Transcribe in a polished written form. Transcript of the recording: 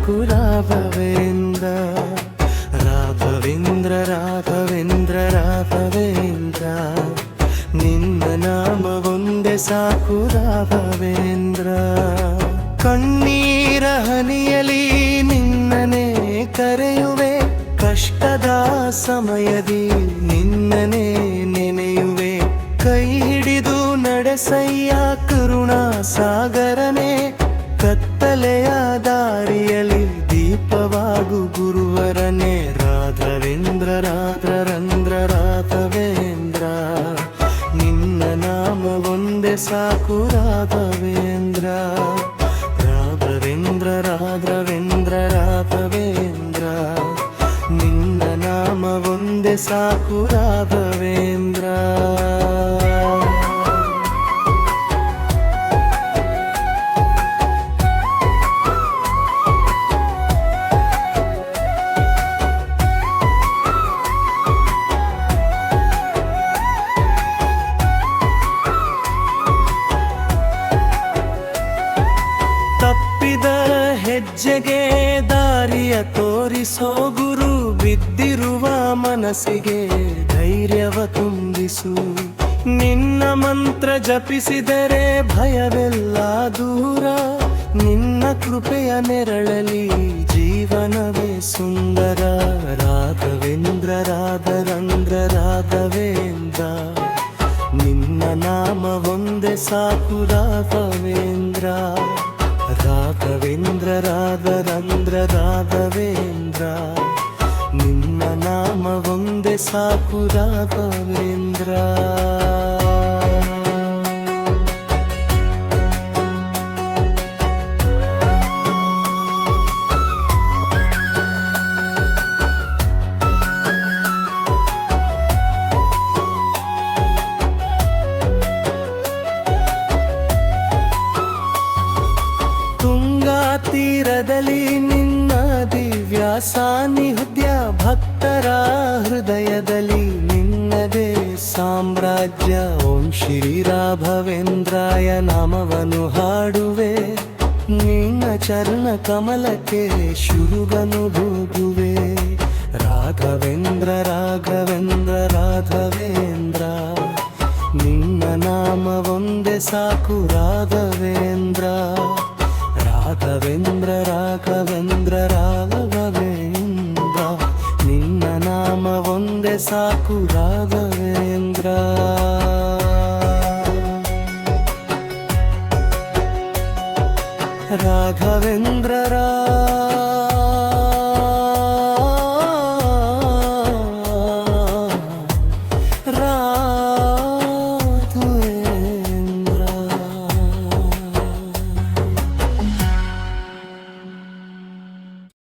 ಸಾಕು ರಾಘವೇಂದ್ರ. ರಾಘವೇಂದ್ರ ರಾಘವೇಂದ್ರ ರಾಘವೇಂದ್ರ, ನಿನ್ನ ನಾಮ ಒಂದೇ ಸಾಕು ರಾಘವೇಂದ್ರ. ಕಣ್ಣೀರ ಹನಿಯಲಿ ನಿನ್ನನೆ ಕರೆಯುವೆ, ಕಷ್ಟದ ಸಮಯದಿ ನಿನ್ನನೆ ನೆನೆಯುವೆ. ಕೈ ಹಿಡಿದು ನಡೆಸಯ್ಯ ಕರುಣಾ ಸಾಗರನೆ, ಕತ್ತಲೆಯ ದಾರಿಯಲ್ಲಿ ದೀಪವಾಗು ಗುರುವರನೆ. ರಾಘವೇಂದ್ರ ರಾಘವೇಂದ್ರ ರಾಘವೇಂದ್ರ, ನಿನ್ನ ನಾಮ ಒಂದೇ ಸಾಕು ರಾಘವೇಂದ್ರ. ರಾಘವೇಂದ್ರ ರಾಘವೇಂದ್ರ ರಾಘವೇಂದ್ರ, ನಿನ್ನ ನಾಮ ಒಂದೇ ಸಾಕು ರಾಘವೇಂದ್ರ. ತಪ್ಪಿದ ಹೆಜ್ಜೆಗೆ ದಾರಿಯ ತೋರಿಸೋ ಗುರು, ಬಿದ್ದಿರುವ ಮನಸ್ಸಿಗೆ ಧೈರ್ಯವ ತುಂಬಿಸು. ನಿನ್ನ ಮಂತ್ರ ಜಪಿಸಿದರೆ ಭಯವೆಲ್ಲ ದೂರ, ನಿನ್ನ ಕೃಪೆಯ ನೆರಳಲಿ ಜೀವನವೇ ಸುಂದರ. ರಾಘವೇಂದ್ರ ರಾಘವೇಂದ್ರ ರಾಘವೇಂದ್ರ, ನಿನ್ನ ನಾಮ ಒಂದೇ ಸಾಕು ರಾಘವೇಂದ್ರ. ರಾಘವೇಂದ್ರ ರಾಘವೇಂದ್ರ ರಾಘವೇಂದ್ರ, ನಿನ್ನ ನಾಮ ಒಂದೇ ಸಾಕು ರಾಘವೇಂದ್ರ. ತೀರದಲ್ಲಿ ನಿನ್ನ ದಿವ್ಯ ಸಾನ್ನಿಧ್ಯ, ಭಕ್ತರ ಹೃದಯದಲ್ಲಿ ನಿನ್ನದೇ ಸಾಮ್ರಾಜ್ಯ. ಓಂ ಶ್ರೀ ರಾಘವೇಂದ್ರಾಯ ನಾಮವನ್ನು ಹಾಡುವೆ, ನಿನ್ನ ಚರಣ ಕಮಲಕ್ಕೆ ಶುರುಗನು ಹೋಗುವೆ. ರಾಘವೇಂದ್ರ ರಾಘವೇಂದ್ರ ರಾಘವೇಂದ್ರ, ನಿನ್ನ ನಾಮ ಒಂದೇ ಸಾಕು ರಾಘವೇಂದ್ರ. ರಾಘವೇಂದ್ರ ರಾಘವೇಂದ್ರ ರಾಘವೇಂದ್ರ, ನಿನ್ನ ನಾಮ ಒಂದೇ ಸಾಕು ರಾಘವೇಂದ್ರ. ರಾಘವೇಂದ್ರ